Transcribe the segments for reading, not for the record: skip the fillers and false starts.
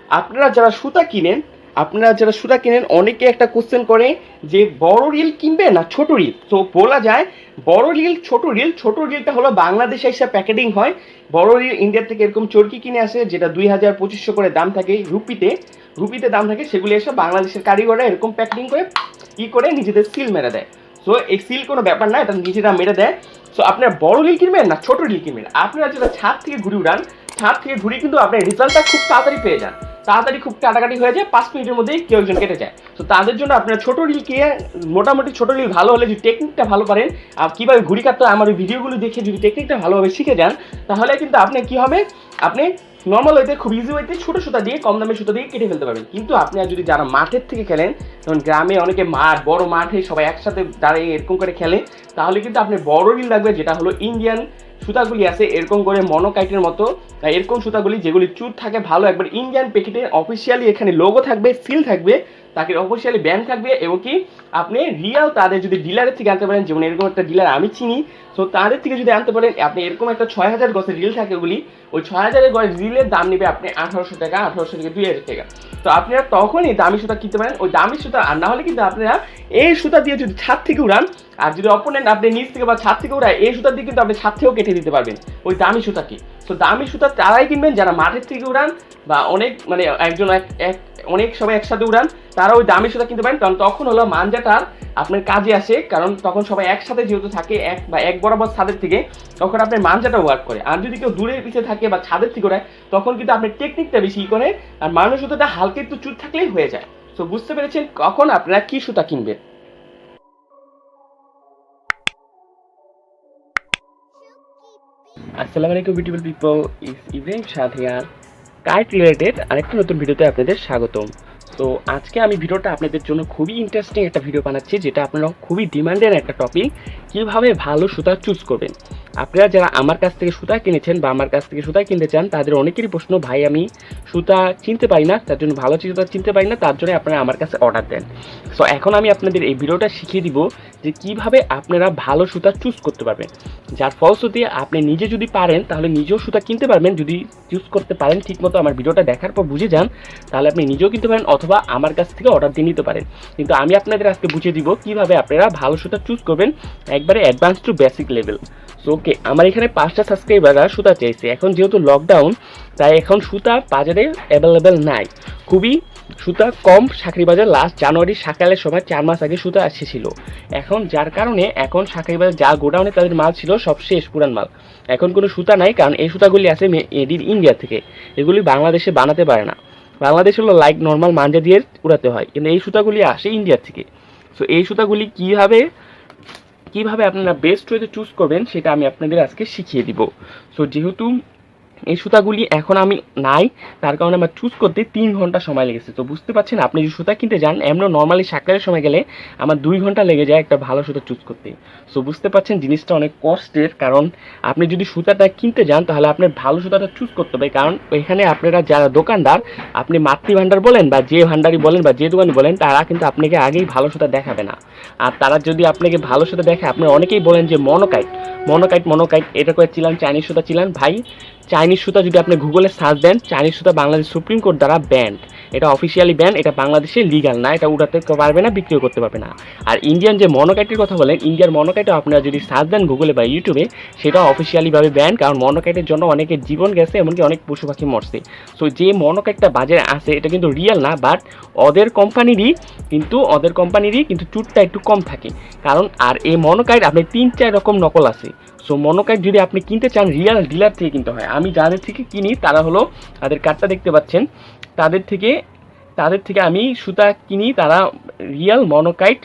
আপনারা যারা সুতা কিনেন অনেকে একটা কোশ্চেন করে যে বড় রিল কিনবে না ছোট রিল। তো বলা যায় বড় রিল ছোট রিলটা হলো বাংলাদেশে এসে প্যাকেটিং হয়। বড় রিল ইন্ডিয়া থেকে এরকম চরকি কিনে আসে, যেটা 2000-2500 করে দাম থাকে, রুপিতে দাম থাকে। সেগুলি এসে বাংলাদেশের কারিগররা এরকম প্যাকেটিং করে করে নিজেদের সিল মেরে দেয়। সো এই সিল কোনো ব্যাপার না, এটা নিজেরা মেরে দেয়। সো আপনারা বড় রিল কিনবেন না ছোট রিল কিনবেন, আপনারা যেটা ছাদ থেকে ঘুরে উড়ান, ছাদ থেকে ঘুরে কিন্তু আপনার রেজাল্টটা খুব তাড়াতাড়ি পেয়ে যান, তাড়াতাড়ি খুব কাটাকাটি হয়ে যায়, 5 মিনিটের মধ্যেই কেউ একজন কেটে যায়। তো তাদের জন্য আপনারা ছোট রিল কিনে, মোটামুটি ছোট রিল ভালো হলে যদি টেকনিকটা ভালো পারেন, আর কীভাবে ঘুড়ি কাটতে হয় আমার ওই ভিডিওগুলো দেখে যদি টেকনিকটা ভালোভাবে শিখে যান, তাহলে কিন্তু আপনি কী হবে, আপনি নর্মাল ওয়েতে খুব ইজি ওয়েতে ছোটো সুতা দিয়ে, কম দামের সুতা দিয়ে কেটে ফেলতে পারবেন। কিন্তু আপনি আর যদি যারা মাঠের থেকে খেলেন, যেমন গ্রামে অনেকে বড় মাঠে সবাই একসাথে দাঁড়িয়ে এরকম করে খেলে, তাহলে কিন্তু আপনি বড় রিল লাগবে, যেটা হলো ইন্ডিয়ান সুতাগুলি আছে এরকম করে মনোকাইটের মতো, এরকম সুতাগুলি যেগুলি চুর থাকে ভালো, একবার ইন্ডিয়ান প্যাকেটে অফিসিয়ালি এখানে লোগো থাকবে, সিল থাকবে, তাকে অফিসিয়ালি ব্যান্ড থাকবে, এবং কি আপনি রিয়াল তাদের যদি ডিলারের থেকে আনতে পারেন, যেমন এরকম একটা ডিলার আমি চিনি, তো তাদের থেকে যদি আনতে পারেন, আপনি এরকম একটা 6000 গজের রিল থাকে, ওগুলি ওই 6000 গজের রিলের দাম নেবে আপনি 1800 টাকা, 1800 থেকে 2000 টাকা। তো আপনারা তখনই দামি সুতা কিনতে পারেন, ওই দামি সুতা। আর না হলে কিন্তু আপনারা এই সুতা দিয়ে যদি ছাদ থেকে উড়ান, আর যদি অপোনেন্ট আপনি নিচ থেকে বা ছাদ থেকে উড়ায়, এই সুতা দিয়ে কিন্তু আপনি ছাদ থেকেও কেটে দিতে পারবেন ওই দামি সুতাকে। তো দামি সুতা তারাই কিনবেন যারা মাঠের থেকে উড়ান, বা অনেক মানে একজন অনেক সবাই একসাথে উড়ান, তারা ওই দামি সুতা কিনতে পারেন, কারণ তখন হলো মাঞ্জাটার আপনার কাজে আসে, কারণ তখন সবাই একসাথে যেহেতু থাকে এক বরাবর ছাদের থেকে, তখন আপনার মাঞ্জাটা ওয়ার্ক করে। আর যদি কেউ দূরে পিছিয়ে থাকে বা ছাদের থেকে ওড়ায়, তখন কিন্তু আপনার টেকনিকটা বেশি করে, আর মানুষ সুতাটা হালকা একটু চুট থাকলেই হয়ে যায়। তো বুঝতে পেরেছেন কখন আপনারা কি সুতা কিনবেন। আসসালামু আলাইকুম বিউটিফুল পিপল, ইস ইব্রাহিম শাহরিয়ার কাইট রিলেটেড আরেকটা নতুন ভিডিওতে আপনাদের স্বাগতম। তো আজকে আমি ভিডিওটা আপনাদের জন্য খুবই ইন্টারেস্টিং একটা ভিডিও বানাচ্ছি, যেটা আপনারা খুবই ডিমান্ডের একটা টপিক, কীভাবে ভালো সুতা চুজ করবেন। আপনারা যারা আমার কাছ থেকে সুতা কিনেছেন বা আমার কাছ থেকে সুতা কিনতে চান, তাদের অনেকেরই প্রশ্ন, ভাই আমি সুতা চিনতে পারি না, তার জন্য ভালো সুতা চিনতে পারি না, তার জন্য আপনারা আমার কাছে অর্ডার দেন। সো এখন আমি আপনাদের এই ভিডিওটা শিখিয়ে দিব যে কীভাবে আপনারা ভালো সুতা চুজ করতে পারবেন, যার ফলশ্রুতি আপনি নিজে যদি পারেন তাহলে নিজেও সুতা কিনতে পারবেন। যদি চুজ করতে পারেন ঠিকমতো, আমার ভিডিওটা দেখার পর বুঝে যান, তাহলে আপনি নিজেও কিনতে পারেন, অথবা আমার কাছ থেকে অর্ডার দিয়ে নিতে পারেন। কিন্তু আমি আপনাদের আজকে বুঝিয়ে দিব কীভাবে আপনারা ভালো সুতা চুজ করবেন, একবারে advance to basic level. So okay, আমার এখানে 5টা সাবস্ক্রাইবাররা সুতা চাইছে। এখন যেহেতু লকডাউন, তাই এখন সুতা বাজারে অ্যাভেলেবেল নাই, খুবই সুতা কম। শাঁখারি বাজার লাস্ট জানুয়ারি সকালের সময় 4 মাস আগে সুতা এসেছিল। এখন যার কারণে এখন শাঁখারি বাজার যা গোডাউনে তাদের মাল ছিল সব শেষ, পুরান মাল। এখন কোনো সুতা নাই, কারণ এই সুতাগুলি আসে মেড ইন ইন্ডিয়া থেকে, এগুলি বাংলাদেশে বানাতে পারে না। বাংলাদেশ হলো লাইক নর্মাল মাঞ্জা দিয়ে উড়াতে হয়, কিন্তু এই সুতাগুলি আসে ইন্ডিয়া থেকে। সো এই সুতাগুলি কীভাবে আপনারা বেস্ট ওয়েতে চুজ করবেন সেটা আমি আপনাদের আজকে শিখিয়ে দিব। সো যেহেতু এই সুতাগুলি এখন আমি নাই, তার কারণে আমার চুজ করতে 3 ঘন্টা সময় লেগেছে। তো বুঝতে পারছেন, আপনি যদি সুতা কিনতে যান, এমন নর্মালি সাকালের সময় গেলে আমার 2 ঘন্টা লেগে যায় একটা ভালো সুতা চুজ করতে। সো বুঝতে পারছেন জিনিসটা অনেক কষ্টের, কারণ আপনি যদি সুতাটা কিনতে যান তাহলে আপনার ভালো সুতাটা চুজ করতে হবে। কারণ ওইখানে আপনারা যারা দোকানদার, আপনি মাতৃ ভান্ডার বলেন বা যে ভান্ডারি বলেন বা যে দোকানি বলেন, তারা কিন্তু আপনাকে আগেই ভালো সুতা দেখাবে না। আর তারা যদি আপনাকে ভালো সুতা দেখে, আপনি অনেকেই বলেন যে মনোকাইট এটা করে চিলান, চাইনিজ সুতা চিলান। ভাই, চাইনিজ সুতা যদি আপনি গুগলে সার্চ দেন, চাইনিজ সুতা বাংলাদেশ সুপ্রিম কোর্ট দ্বারা ব্যান্ড, এটা অফিসিয়ালি ব্যান্ড, এটা বাংলাদেশে লিগাল না, এটা উড়াতে পারবে না, বিক্রিও করতে পারবে না। আর ইন্ডিয়ান যে মনোকাইটের কথা বলেন, ইন্ডিয়ার মনোকাইটও আপনারা যদি সার্চ দেন গুগলে বা ইউটিউবে, সেটাও অফিসিয়ালিভাবে ব্যান্ড, কারণ মনোকাইটের জন্য অনেকের জীবন গেছে, এমনকি অনেক পশু পাখি মরছে। সো যে মনোকাইটটা বাজারে আছে এটা কিন্তু রিয়েল না, বাট ওদের কোম্পানিরই কিন্তু চুটটা একটু কম থাকে। কারণ আর এই মনোকাইট আপনি 3-4 রকম নকল আছে। সো মনোকাইট যদি আপনি কিনতে চান, রিয়েল ডিলার থেকে কিনতে হয়। আমি যাদের থেকে কিনি তারা হলো, তাদের কার্ডটা দেখতে পাচ্ছেন, তাদের থেকে আমি সুতা কিনি, তারা রিয়েল মনোকাইট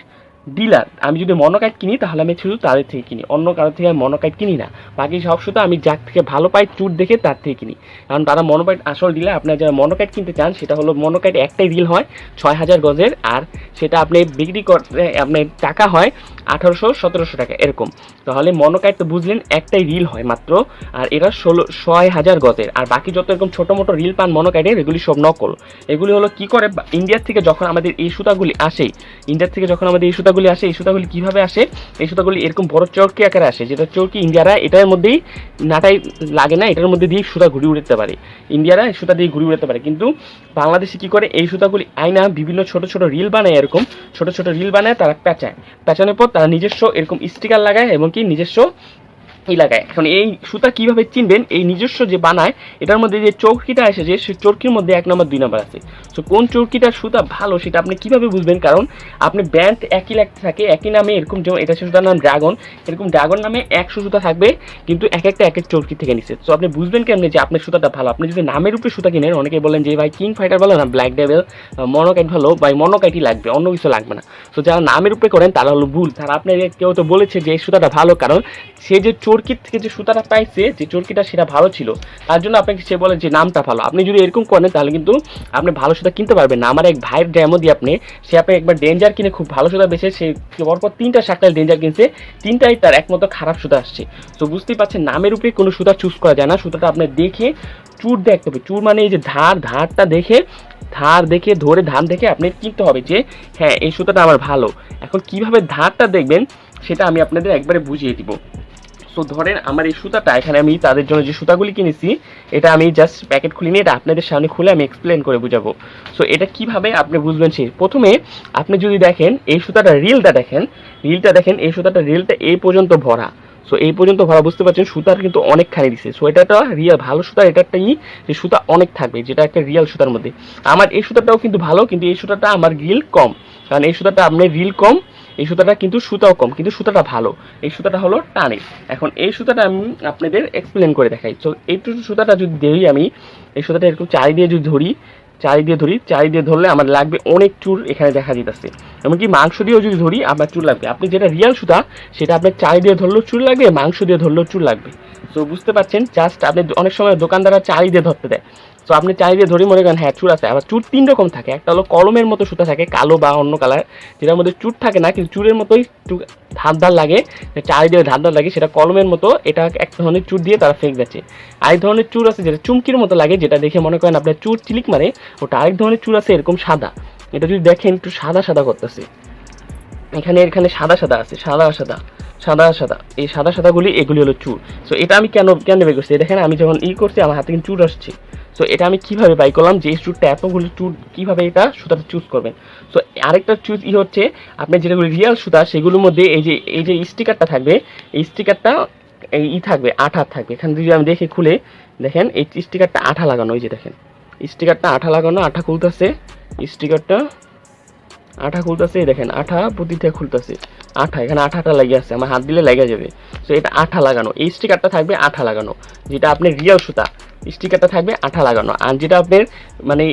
ডিলার। আমি যদি মনোকাইট কিনি তাহলে আমি শুধু তাদের থেকে কিনি, অন্য কারোর থেকে আমি মনোকাইট কিনি না। বাকি সব সুতা আমি যার থেকে ভালো পাই চুট দেখে তার থেকে কিনি, কারণ তারা মনোকাইট আসল ডিলার। আপনার যারা মনোকাইট কিনতে চান, সেটা হলো মনোকাইট একটাই রিল হয় 6000 গজের, আর সেটা আপনি বিক্রি করতে আপনার টাকা হয় 1800-1700 টাকা এরকম। তাহলে মনোকাইট তো বুঝলেন একটাই রিল হয় মাত্র, আর এরা 6000 গজের। আর বাকি যত এরকম ছোটো মোটো রিল পান মনোকাইটের এগুলি সব নকল। এগুলি হলো কি করে, ইন্ডিয়ার থেকে যখন আমাদের এই সুতাগুলি আসে, এই সুতাগুলি কীভাবে আসে, এই সুতাগুলি এরকম বড় চরকি আকারে আসে, যেটা চরকি ইন্ডিয়ারা এটার মধ্যেই নাটাই লাগে না, এটার মধ্যে দিয়ে সুতা ঘুরিয়ে উড়তে পারে, ইন্ডিয়ারা সুতা দিয়ে ঘুরিয়ে উড়তে পারে। কিন্তু বাংলাদেশে কি করে, এই সুতাগুলি আয়না বিভিন্ন ছোট ছোট রিল বানায়, এরকম ছোট ছোট রিল বানায় তারা পেঁচানোর পর তারা নিজস্ব এরকম স্টিকার লাগায় এবং কি নিজস্ব লাগায়। এখন এই সুতা কিভাবে চিনবেন, এই নিজস্ব যে বানায় এটার মধ্যে যে চৌকিটা এসেছে সেই চৌকির মধ্যে 1 নম্বর 2 নম্বর আছে। সো কোন চৌকিটার সুতা ভালো সেটা আপনি কিভাবে বুঝবেন, কারণ আপনি ব্র্যান্ড একই লাগতে থাকে, একই নামে, এরকম যেমন এটা সুতার নাম ড্রাগন, এরকম ড্রাগন নামে 100 সুতা থাকবে, কিন্তু এক একটা এক এক চৌকি থেকে নিচ্ছে। সো আপনি বুঝবেন কেমনি যে আপনার সুতাটা ভালো। আপনি যদি নামের উপরে সুতা কিনেন, অনেকে বলেন যে ভাই কিং ফাইটার ভালো না, ব্ল্যাক ডেভিল, মনোকাইট ভালো, ভাই মনোকাইটই লাগবে, অন্য কিছু লাগবে না। সো যারা নামের উপরে করেন তারা হলো ভুল, তারা আপনার কেউ তো বলেছে যে এই সুতাটা ভালো, কারণ সে যে চরকির থেকে যে সুতাটা পাইছে, যে চরকিটা সেটা ভালো ছিল, তার জন্য আপনাকে সে বলে যে নামটা ভালো। আপনি যদি এরকম করেন তাহলে কিন্তু আপনি ভালো সুতা কিনতে পারবেন না। আমার এক ভাইয়ের ডেমো দিয়ে সে একবার ডেঞ্জার কিনে খুব ভালো সুতা বেছে, সে পরপর 3টা শাকটাল ডেঞ্জার কিনছে, 3টাই তার একমতো খারাপ সুতা আসছে। তো বুঝতেই পারছেন নামের উপরে কোনো সুতা চুজ করা যায় না, সুতাটা আপনি দেখে চুর দেখতে হবে। চুর মানে এই যে ধারটা দেখে, ধার দেখে আপনি কিনতে হবে যে হ্যাঁ এই সুতাটা আমার ভালো। এখন কিভাবে ধারটা দেখবেন সেটা আমি আপনাদের একবারে বুঝিয়ে দিব। সো ধরেন আমার এই সুতাটা, এখানে আমি তাদের জন্য যে সুতাগুলি কিনেছি এটা আমি জাস্ট প্যাকেট খুলিনি, এটা আপনাদের সামনে খুলে আমি এক্সপ্লেন করে বুঝাবো। সো এটা কিভাবে আপনি বুঝবেন, সেই প্রথমে আপনি যদি দেখেন এই সুতাটা রিলটা দেখেন এই সুতাটা রিলটা এই পর্যন্ত ভরা। সো এই পর্যন্ত ভরা, বুঝতে পারছেন সুতার কিন্তু অনেকখানি দিছে। সো এটা একটা রিয়েল ভালো সুতা, এটারটাই যে সুতা অনেক থাকবে, যেটা একটা রিয়েল সুতার মধ্যে। আমার এই সুতাটাও কিন্তু ভালো, কিন্তু এই সুতাটা আমার রিল কম, কারণ এই সুতাটা আপনার রিল কম, এই সুতাটা কিন্তু সুতাও কম, কিন্তু সুতাটা ভালো। এই সুতাটা হলো টানে। এখন এই সুতাটা আমি আপনাদের এক্সপ্লেন করে দেখাই। তো এই সুতাটা যদি ধরি, আমি এই সুতাটা এরকম চারি দিয়ে ধরলে আমার লাগবে অনেক চুর, এখানে দেখা যেতেছে। এমনকি মাংস দিয়েও যদি ধরি আপনার চুর লাগবে। আপনি যেটা রিয়াল সুতা সেটা আপনার চারি দিয়ে ধরলেও চুর লাগবে, মাংস দিয়ে ধরলেও চুর লাগবে। তো বুঝতে পারছেন, জাস্ট আপনি অনেক সময় দোকানদাররা চারি দিয়ে ধরতে দেয়। তো আপনি চারি দিয়ে ধরে মনে করেন হ্যাঁ চুর আছে। আবার চুর 3 রকম থাকে, একটা হলো কলমের মতো সুতা থাকে, কালো বা অন্য কালার, যেটার মধ্যে চুর থাকে না কিন্তু চুরের মতোই ধার লাগে, চারি দিয়ে ধার লাগে, সেটা কলমের মতো, এটা এক ধরনের চুর দিয়ে তারা ফেক যাচ্ছে। আরেক ধরনের চুর আছে যেটা চুমকির মতো লাগে, যেটা দেখে মনে করেন আপনার চুর চিলিক মারে, ওটা আরেক ধরনের চুর আছে এরকম সাদা। এটা যদি দেখেন একটু সাদা করতেছে, এখানে সাদা আছে, সাদা এই সাদাগুলি এগুলি হলো চুর। সো এটা আমি কেন বের করছি দেখেন, আমি যখন করছি আমার হাতে কিন্তু চুর আসছে। সো এটা আমি কিভাবে বাই করলাম, যে এই চুরটা এতগুলো চুর কিভাবে এটা সুতাটা চুজ করবেন। সো আরেকটা চুজ হচ্ছে, আপনি যেগুলো রিয়াল সুতা সেগুলোর মধ্যে এই যে স্টিকারটা থাকবে, এই স্টিকারটা থাকবে, আঠা থাকবে। এখানে যদি আমি দেখে খুলে দেখেন এই স্টিকারটা আঠা লাগানো, এই যে দেখেন স্টিকারটা আঠা লাগানো, আঠা খুলতেছে, স্টিকারটা আঠা খুলতেছে, দেখেন আঠা প্রতিটা খুলতেছে, এখানে আঠাটা লেগে আছে, আমার হাত দিলে লেগে যাবে। সো এটা আঠা লাগানো, এই স্টিকারটা থাকবে আঠা লাগানো, যেটা আপনার রিয়াল সুতা স্টিকারটা থাকবে আঠা লাগানো। আর যেটা আপনার মানে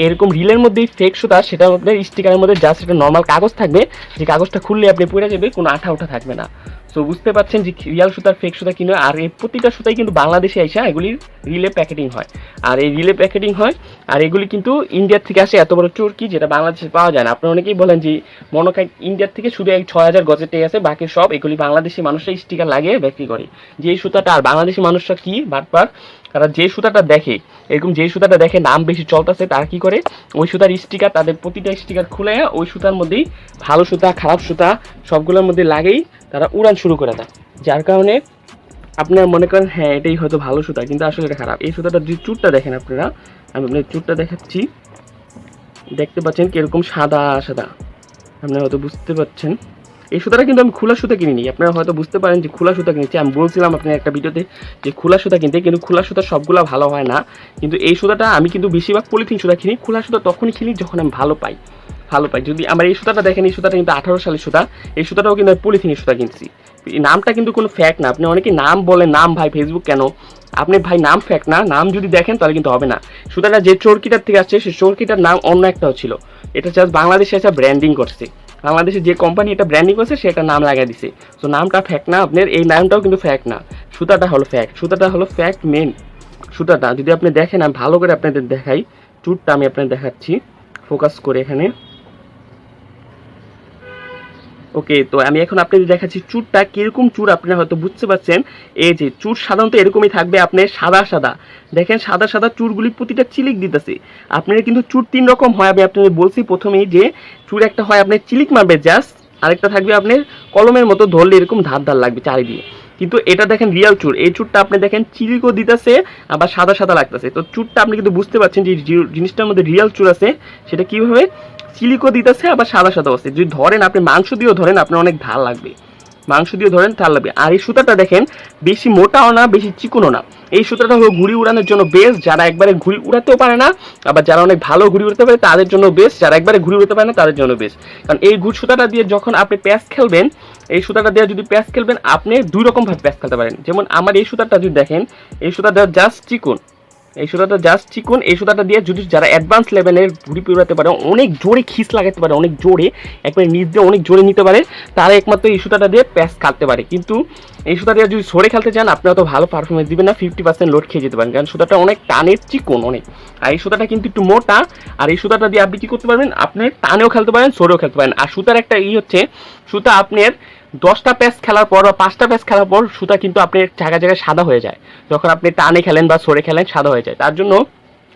এরকম রিলের মধ্যেই ফেক সুতা, সেটা আপনার স্টিকারের মধ্যে জাস্ট একটা নর্মাল কাগজ থাকবে, যে কাগজটা খুললে আপনি পড়ে যাবে, কোনো আঠা থাকবে না। সো বুঝতে পারছেন যে রিয়াল সুতার ফেক সুতা কিনে। আর এই প্রতিটা সুতাই কিন্তু বাংলাদেশে আসা এগুলির রিলে প্যাকেটিং হয়, আর এগুলি কিন্তু ইন্ডিয়ার থেকে আসে, এত বড় চোরকি যেটা বাংলাদেশে পাওয়া যায় না। আপনারা অনেকেই বলেন যে মনোকাইট ইন্ডিয়ার থেকে শুধু 6000 গজেরটাই আছে, বাকি সব এগুলি বাংলাদেশি মানুষরা স্টিকার লাগিয়ে বিক্রি করে। যে সুতাটা, আর বাংলাদেশি মানুষরা কি বাটপার, তারা যে সুতাটা দেখে নাম বেশি চলতেছে, তারা কি করে ওই সুতার স্টিকার, তাদের প্রতিটা স্টিকার খুলে ওই সুতার মধ্যেই ভালো সুতা খারাপ সুতা সবগুলোর মধ্যে লাগেই তারা উড়ান শুরু করে দেয়। যার কারণে আপনারা মনে করেন হ্যাঁ এটাই হয়তো ভালো সুতা, কিন্তু আসলে এটা খারাপ। এই সুতাটা যদি চুরটা দেখেন আপনারা, আমি আপনাদের চুরটা দেখাচ্ছি, দেখতে পাচ্ছেন কিরকম সাদা, আপনারা হয়তো বুঝতে পারছেন। এই সুতাটা কিন্তু আমি খোলা সুতা কিনিনি, আপনারা হয়তো বুঝতে পারেন যে খোলা সুতা কিনেছি। আমি বলছিলাম আপনার একটা ভিডিওতে যে খোলা সুতা কিনতে, কিন্তু খোলা সুতা সবগুলো ভালো হয় না। কিন্তু এই সুতাটা আমি কিন্তু বেশিরভাগ পলিথিন সুতা কিনি, খোলা সুতা তখনই কিনি যখন আমি ভালো পাই। যদি আমার এই সুতাটা দেখেন, এই সুতাটা কিন্তু 18 সালের সুতা, এই সুতাটাও কিন্তু আমি পলিথিনের সুতা কিনছি। নামটা কিন্তু কোনো ফ্যাক্ট না। আপনি অনেকে নাম বলেন, নাম ভাই ফেসবুক কেন, আপনি ভাই নাম ফ্যাক্ট না, নাম যদি দেখেন তাহলে কিন্তু হবে না। সুতাটা যে চরকিটার থেকে আসছে সেই চরকিটার নাম অন্য একটাও ছিল, এটা জাস্ট বাংলাদেশে এসে ব্র্যান্ডিং করছে, বাংলাদেশে যে কোম্পানি এটা ব্র্যান্ডিং করছে সেটা নাম লাগিয়ে দিছে। সো নামটা ফ্যাক্ট না, আপনার এই নামটাও কিন্তু ফ্যাক্ট না, সুতাটা হলো ফ্যাক্ট মেন। সুতাটা যদি আপনি দেখেন, আমি ভালো করে আপনাদের দেখাই, চুরটা আমি আপনাদের দেখাচ্ছি ফোকাস করে। এখানে ওকে, তো আমি এখন আপনাদের দেখাচ্ছি চুরটা কিরকম চুর, আপনারা হয়তো বুঝতে পারছেন। এই যে চুর সাধারণত এরকমই থাকবে, আপনার সাদা সাদা, দেখেন সাদা সাদা চুরগুলি প্রতিটা চিলিক দিতেছে। আপনার কিন্তু চুর 3 রকম হয়, আমি আপনাদের বলছি প্রথমেই যে চুর একটা হয় আপনার চিলিক মারবে জাস্ট, আরেকটা থাকবে আপনার কলমের মতো ধরলে এরকম ধার ধার লাগবে চারিদিকে। কিন্তু এটা দেখেন রিয়াল চুর, এই চুরটা আপনি দেখেন চিলিকও দিতেছে আবার সাদা সাদা লাগতেছে। তো চুরটা আপনি কিন্তু বুঝতে পারছেন যে জিনিসটার মধ্যে রিয়াল চুর আছে সেটা কিভাবে চিলিকও দিতেছে আবার সাদা সাদা আছে। যদি ধরেন আপনি মাংস দিয়েও ধরেন আপনার অনেক ধার লাগবে, মাংস দিয়ে ধরেন ধার লাগবে। আর এই সুতাটা দেখেন বেশি মোটাও না বেশি চিকনও না, এই সুতাটা হলো ঘুড়ি উড়ানোর জন্য বেস্ট, যারা একবারে ঘুড়ি উড়াতেও পারে না আবার যারা অনেক ভালো ঘুড়ি উড়াতে পারে তাদের জন্য বেস্ট, যারা একবারে ঘুড়ি উড়াতে পারে না তাদের জন্য বেস্ট। কারণ এই সুতাটা দিয়ে যখন আপনি প্যাচ খেলবেন, এই সুতাটা দিয়ে যদি প্যাচ খেলবেন আপনি 2 রকম ভাবে প্যাচ খেলতে পারেন। যেমন আমার এই সুতাটা যদি দেখেন, এই সুতাটা জাস্ট চিকন, এই সুতাটা জাস্ট চিকন, এই সুতাটা দিয়ে যদি যারা অ্যাডভান্স লেভেলের ঘুড়ি উড়াতে পারে, অনেক জোরে খিস লাগাতে পারে, অনেক জোরে একবারে নিচ দিয়ে অনেক জোরে নিতে পারে, তারা একমাত্র এই সুতাটা দিয়ে প্যাচ খেলতে পারে। কিন্তু এই সুতা দিয়ে যদি সরে খেলতে চান আপনারা তো ভালো পারফরমেন্স দিবেন না, 50% লোড খেয়ে যেতে পারেন, কারণ সুতাটা অনেক টানের চিকন অনেক। আর এই সুতাটা কিন্তু একটু মোটা, আর এই সুতাটা দিয়ে আপনি কী করতে পারবেন, আপনি টানেও খেলতে পারেন সরেও খেলতে পারেন। আর সুতার একটা হচ্ছে সুতা আপনার 10টা প্যাচ খেলার পর বা 5টা প্যাচ খেলার পর সুতা কিন্তু আপনার জায়গায় জায়গায় সাদা হয়ে যায়, যখন আপনি টানে খেলেন বা সরে খেলেন সাদা হয়ে যায়। তার জন্য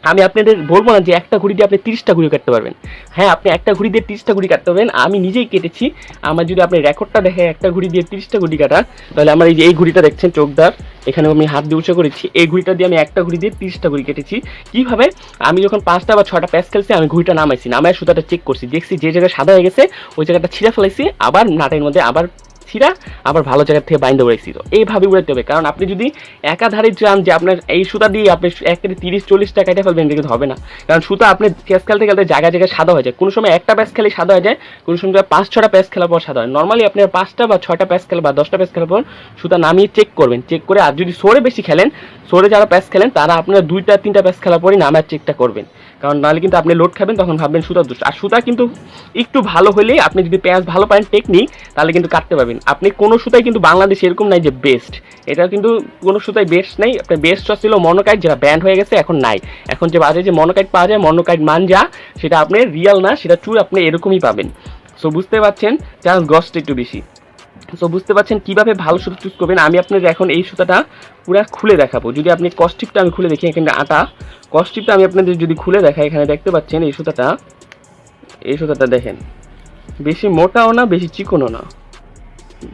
আমি আপনাদের বলবো না যে একটা ঘুড়ি দিয়ে আপনি 30টা ঘুড়ি কাটতে পারবেন। হ্যাঁ, আপনি একটা ঘুড়ি দিয়ে 30টা ঘুড়ি কাটতে পারবেন, আমি নিজেই কেটেছি। আমার যদি আপনি রেকর্ডটা দেখে একটা ঘুড়ি দিয়ে 30টা ঘুড়ি কাটা, তাহলে আমার এই যে এই ঘুড়িটা দেখছেন চোখদার, এখানে আমি হাত দিয়ে উঁচু করেছি, এই ঘুড়িটা দিয়ে আমি একটা ঘুড়ি দিয়ে 30টা ঘুড়ি কেটেছি। কীভাবে, আমি যখন 5টা বা 6টা প্যাচ খেলছি আমি ঘুড়িটা নামাইছি, নামায় সুতাটা চেক করছি, দেখছি যে জায়গায় সাদা হয়ে গেছে ওই জায়গাটা ছিঁড়ে ফেলাইছি, আবার নাটের মধ্যে আবার ছিঁড়া আবার ভালো জায়গা থেকে বাইন্দে উড়াইছি। তো এইভাবে উড়াইতে হবে, কারণ আপনি যদি একাধারে চান যে আপনার এই সুতা দিয়ে আপনি একটা 30-40টা কেটে ফেলবেন, কিন্তু হবে না। কারণ সুতা আপনি প্যাচ খেলতে খেলতে জায়গায় জায়গায় সাদা হয়ে যায়, কোনো সময় একটা প্যাচ খেলে সাদা হয়ে যায়, কোনো সময় 5-6টা প্যাচ খেলার পর সাদা হয়। নর্মালি আপনার 5টা বা 6টা প্যাচ খেলা বা 10টা প্যাচ খেলার পর সুতা নামিয়ে চেক করবেন, চেক করে আর যদি সরে বেশি খেলেন, সরে যারা প্যাচ খেলেন তারা আপনার 2টা-3টা প্যাচ খেলার পরই নামার চেকটা করবেন, কারণ নাহলে কিন্তু আপনি লোড খাবেন তখন ভাববেন সুতার দোষ। আর সুতা কিন্তু একটু ভালো হলেই আপনি যদি প্যাচ ভালো পারেন টেকনিক, তাহলে কিন্তু কাটতে পারবেন। আপনি কোনো সুতাই কিন্তু বাংলাদেশে এরকম নাই যে বেস্ট, এটা কিন্তু কোনো সুতাই বেস্ট নেই। আপনার বেস্ট ছিল মনোকাইট, যেটা ব্যান্ড হয়ে গেছে এখন নাই। এখন যে বাজারে যে মনোকাইট পাওয়া যায়, মনোকাইট মানজা, সেটা আপনি রিয়াল না, সেটা চুর আপনি এরকমই পাবেন। সো বুঝতে পারছেন, চান্স গস্ট একটু বেশি। সো বুঝতে পারছেন কীভাবে ভালো সুতা চুজ করবেন। আমি আপনাদের এখন এই সুতাটা পুরো খুলে দেখাবো। যদি আপনি কস্টিপটা আমি খুলে দেখি, এখানে আটা কস্টিপটা আমি আপনাদের যদি খুলে দেখাই, এখানে দেখতে পাচ্ছেন এই সুতাটা দেখেন বেশি মোটাও না বেশি চিকনও না,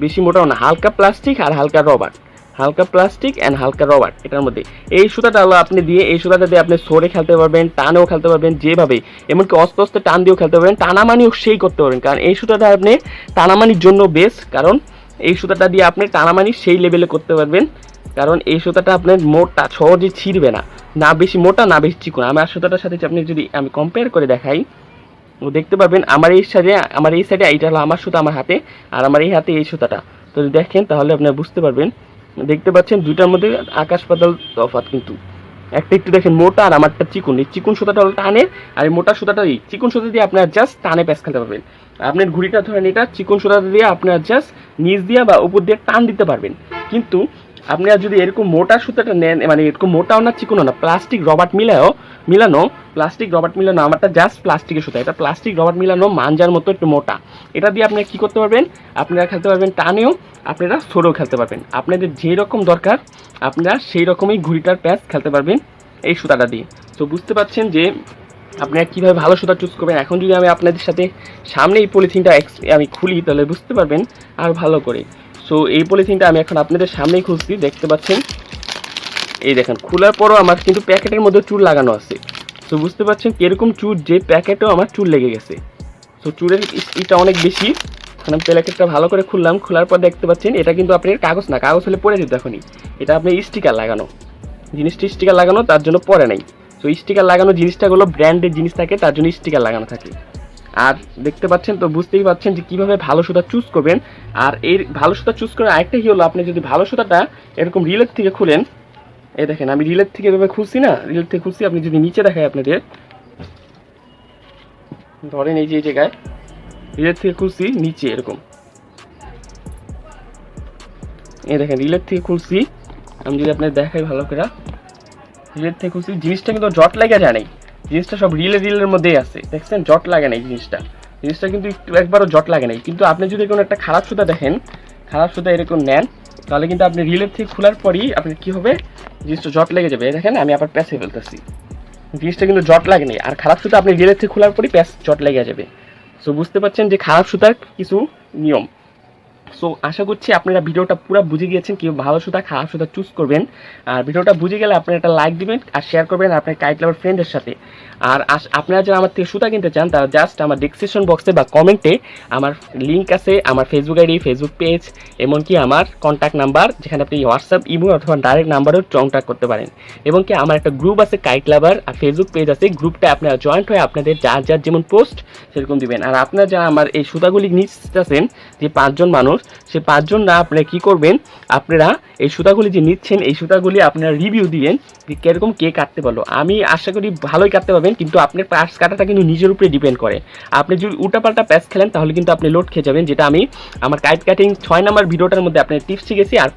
বেশি মোটাও না, হালকা প্লাস্টিক আর হালকা রবার, হালকা প্লাস্টিক অ্যান্ড হালকা রবার এটার মধ্যে। এই সুতাটা হলো আপনি দিয়ে, এই সুতাটা দিয়ে আপনি সরে খেলতে পারবেন, টানেও খেলতে পারবেন যেভাবে, এমনকি অস্তে আস্তে টান দিয়েও খেলতে পারবেন, টানামানিও সেই করতে পারবেন। কারণ এই সুতাটা আপনি টানামানির জন্য বেস্ট, কারণ এই সুতাটা দিয়ে আপনি টানামানি সেই লেভেলে করতে পারবেন, কারণ এই সুতাটা আপনার মোটা সহজে ছিঁড়বে না, না বেশি মোটা না বেশি চিকন। আমার সুতাটার সাথে আপনি যদি আমি কম্পেয়ার করে দেখাই, দেখতে পারবেন আমার এই সাইডে এইটা হলো আমার সুতা আমার হাতে, আর আমার এই হাতে এই সুতাটা। তো যদি দেখেন তাহলে আপনারা বুঝতে পারবেন, দেখতে পাচ্ছেন দুইটার মধ্যে আকাশ পাতাল তফাৎ। কিন্তু একটা একটু দেখেন মোটা আর আমারটা চিকন, এই চিকন সুতাটা হলো টানে, আর এই মোটা সুতাটা এই চিকন সুতা দিয়ে আপনারা জাস্ট টানে প্যাচ খেলতে পারবেন। আপনার ঘুড়িটা ধরেন এটা চিকন সুতাটা দিয়ে আপনারা জাস্ট নিচ দিয়ে বা উপর দিয়ে টান দিতে পারবেন। কিন্তু আপনারা যদি এরকম মোটা সুতাটা নেন, মানে এরকম মোটাও না চিকনও না, প্লাস্টিক রবার্ট মিলানো প্লাস্টিক রবার্ট মিলানো, আমারটা জাস্ট প্লাস্টিকের সুতা, এটা প্লাস্টিক রবার্ট মিলানো মাঞ্জার মতো একটু মোটা, এটা দিয়ে আপনারা কী করতে পারবেন, আপনারা খেলতে পারবেন টানেও, আপনারা সরেও খেলতে পারবেন। আপনাদের যেই রকম দরকার আপনারা সেই রকমই ঘুড়িটার প্যাচ খেলতে পারবেন এই সুতাটা দিয়ে। তো বুঝতে পারছেন যে আপনারা কীভাবে ভালো সুতা চুজ করবেন। এখন যদি আমি আপনাদের সাথে সামনে এই পলিথিনটা আমি খুলি তাহলে বুঝতে পারবেন আর ভালো করে। সো এই পলিথিনটা আমি এখন আপনাদের সামনেই খুলছি, দেখতে পাচ্ছেন, এই দেখেন খোলার পরও আমার কিন্তু প্যাকেটের মধ্যে চুল লাগানো আছে। সো বুঝতে পারছেন কীরকম চুল, যে প্যাকেটেও আমার চুল লেগে গেছে। সো চুলের ইটা অনেক বেশি। এখন আমি প্যাকেটটা ভালো করে খুললাম, খোলার পর দেখতে পাচ্ছেন এটা কিন্তু আপনার কাগজ না, কাগজ হলে পড়ে যেত এখনই, এটা আপনি স্টিকার লাগানো, জিনিসটি স্টিকার লাগানো, তার জন্য পরে নাই। তো স্টিকার লাগানো জিনিসটাগুলো ব্র্যান্ডের জিনিস থাকে, তার জন্য স্টিকার লাগানো থাকে। আর দেখতে পাচ্ছেন, তো বুঝতেই পারছেন যে কীভাবে ভালো সুতা চুজ করবেন। আর এই ভালো সুতা চুজ করে আরেকটা কি হলো, আপনি যদি ভালো সুতাটা এরকম রিলের থেকে খুলেন, এই দেখেন আমি রিলের থেকে এভাবে খুলছি না, রিলের থেকে খুলছি, আপনি যদি নিচে দেখায় আপনাদের ধরেন এই যে এই জায়গায় রিলের থেকে খুলছি নিচে এরকম, এই দেখেন রিলের থেকে খুলছি, আমি যদি আপনার দেখাই ভালো করে, রিলের থেকে খুলছি, জিনিসটা কিন্তু জট লাগা যায় নাই, জিনিসটা সব রিলের মধ্যেই আছে, দেখছেন জট লাগে নাই জিনিসটা। জিনিসটা কিন্তু একটু একবারও জট লাগে নাই। কিন্তু আপনি যদি কোনো একটা খারাপ সুতা দেখেন, খারাপ সুতা এরকম নেন, তাহলে কিন্তু আপনি রিলের থেকে খোলার পরই আপনার কী হবে, জিনিসটা জট লেগে যাবে। দেখেন আমি আবার প্যাঁচে ফেলতেছি, জিনিসটা কিন্তু জট লাগে নেই। আর খারাপ সুতা আপনি রিলের থেকে খোলার পরই প্যাঁচ জট লেগে যাবে। সো বুঝতে পারছেন যে খারাপ সুতার কিছু নিয়ম। সো আশা করছি আপনারা ভিডিওটা পুরো বুঝে গিয়েছেন কি ভালো সুতা খারাপ সুতা চুজ করবেন। আর ভিডিওটা বুঝে গেলে আপনারা একটা লাইক দিবেন আর শেয়ার করবেন আপনার কাইট লাভার ফ্রেন্ডের সাথে। আর আপনারা যারা আমার থেকে সুতা কিনতে চান তারা জাস্ট আমার ডিসক্রিপশন বক্সে বা কমেন্টে আমার লিঙ্ক আছে, আমার ফেসবুক আইডি, ফেসবুক পেজ, এমনকি আমার কন্ট্যাক্ট নাম্বার, যেখানে আপনি হোয়াটসঅ্যাপ, ইমো অথবা ডাইরেক্ট নাম্বারেও কন্ট্যাক্ট করতে পারেন। এবং কি আমার একটা গ্রুপ আছে কাইট লাভার, আর ফেসবুক পেজ আছে, গ্রুপটা আপনারা জয়েন্ট হয়ে আপনাদের যার যার যেমন পোস্ট সেরকম দিবেন। আর আপনারা যারা আমার এই সুতাগুলি নিচ্ছেন, যে 5 জন মানুষ, সে 5 জন না আপনারা কী করবেন, আপনারা এই সুতাগুলি যে নিচ্ছেন এই সুতাগুলি আপনারা রিভিউ দিবেন যে কীরকম কে কাটতে পারলো। আমি আশা করি ভালোই কাটতে পারবেন, কিন্তু আপনার প্যাচ কাটাটা কিন্তু নিজের উপরে ডিপেন্ড করে। আপনি যদি উল্টাপাল্টা প্যাচ খেলেন তাহলে কিন্তু আপনি লোড খেয়ে যাবেন, যেটা আমি আমার কাইট কাটিং 6 নম্বর ভিডিওটার মধ্যে আপনার টিপস শিখেছি। আর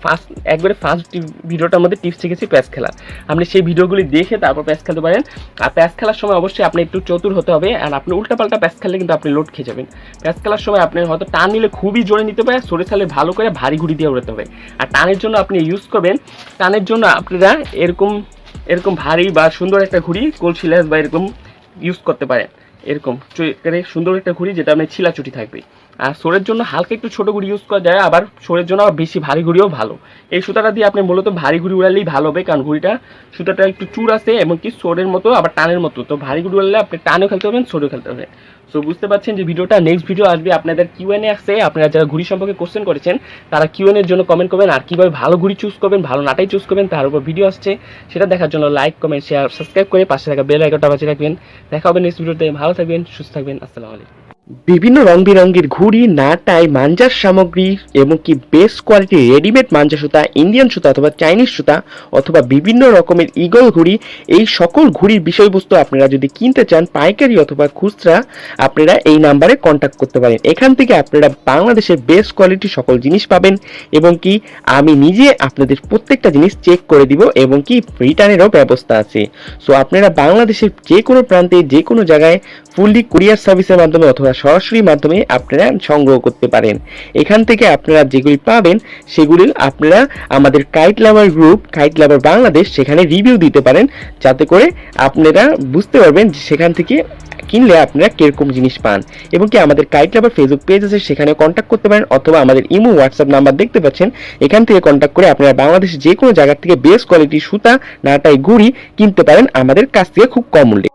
ফার্স্ট ভিডিওটার মধ্যে টিপস শিখেছি প্যাচ খেলা। আপনি সেই ভিডিওগুলি দেখে তারপর প্যাচ খেলতে পারেন। আর প্যাচ খেলার সময় অবশ্যই আপনি একটু চতুর হতে হবে। আর আপনি উল্টাপাল্টা প্যাচ খেললে কিন্তু আপনি লোড খেয়ে যাবেন। প্যাচ খেলার সময় আপনি হয়তো টান নিলে খুবই জোরে নিতে পারে, সরে ছালে ভালো করে ভারী ঘুড়ি দিয়ে উড়াতে হবে। আর টানের জন্য আপনি ইউজ করবেন, টানের জন্য আপনারা এরকম ভারী বা সুন্দর একটা ঘুড়ি, কলসি লেস বা এরকম ইউজ করতে পারেন। এরকম সুন্দর একটা ঘুড়ি যেটা আপনার ছিলাচুটি থাকবে। আর সোরের জন্য হালকা একটু ছোটো ঘুড়ি ইউজ করা যায়, আবার সোরের জন্য আবার বেশি ভারী ঘুড়িও ভালো। এই সুতাটা দিয়ে আপনি মূলত ভারী ঘুড়ি উড়ালেই ভালো হবে, কারণ ঘুড়িটা সুতাটা একটু চূড় আছে এবং কি সোরের মতো আবার টানের মতো। তো ভারী ঘুড়ি উড়ালে আপনি টানেও খেলতে পারবেন, সোরেও খেলতে পারবেন। সো বুঝতে পারছেন যে ভিডিওটা নেক্সট ভিডিও আসবে, আপনাদের কিউএনএ আসছে, আপনারা যারা ঘুড়ি সম্পর্কে কোশ্চেন করেছেন তারা কিউএনএ এর জন্য কমেন্ট করবেন। আর কীভাবে ভালো ঘুড়ি চুজ করবেন, ভালো নাটাই চুজ করবেন তার উপর ভিডিও আসছে, সেটা দেখার জন্য লাইক, কমেন্ট, শেয়ার, সাবস্ক্রাইব করে পাশে থাকা বেল আইকনটা বাজিয়ে রাখবেন। দেখা হবে নেক্সট ভিডিওতে। ভালো থাকবেন, সুস্থ থাকবেন, আসসালামু আলাইকুম। বিভিন্ন রং বেরঙের ঘুড়ি, নাটাই, মাঞ্জার সামগ্রী এবং কি বেস্ট কোয়ালিটির রেডিমেড মাঞ্জা সুতা, ইন্ডিয়ান সুতা অথবা চাইনিজ সুতা অথবা বিভিন্ন রকমের ইগল ঘুড়ি, এই সকল ঘুড়ির বিষয়বস্তু আপনারা যদি কিনতে চান পাইকারি অথবা খুচরা, আপনারা এই নাম্বারে কন্ট্যাক্ট করতে পারেন। এখান থেকে আপনারা বাংলাদেশের বেস্ট কোয়ালিটির সকল জিনিস পাবেন এবং কি আমি নিজে আপনাদের প্রত্যেকটা জিনিস চেক করে দিব এবং কি রিটার্নেরও ব্যবস্থা আছে। সো আপনারা বাংলাদেশের যে কোনো প্রান্তে যে কোনো জায়গায় ফুললি কুরিয়ার সার্ভিসের মাধ্যমে অথবা সরাসরি মাধ্যমে আপনারা সংগ্রহ করতে পারেন। এখান থেকে আপনারা যেগুলি পাবেন সেগুলি আপনারা আমাদের কাইট লাভার গ্রুপ, কাইট লাভার বাংলাদেশ, সেখানে রিভিউ দিতে পারেন, যাতে করে আপনারা বুঝতে পারবেন যে সেখান থেকে কিনলে আপনারা কিরকম জিনিস পান। এবং কি আমাদের কাইট লাভার ফেসবুক পেজ আছে, সেখানে কন্ট্যাক্ট করতে পারেন, অথবা আমাদের ইমো, হোয়াটসঅ্যাপ নাম্বার দেখতে পাচ্ছেন, এখান থেকে কন্ট্যাক্ট করে আপনারা বাংলাদেশের যে কোনো জায়গা থেকে বেস্ট কোয়ালিটি সুতা, নাটাই, ঘুড়ি কিনতে পারেন আমাদের কাছ থেকে খুব কম মূল্যে।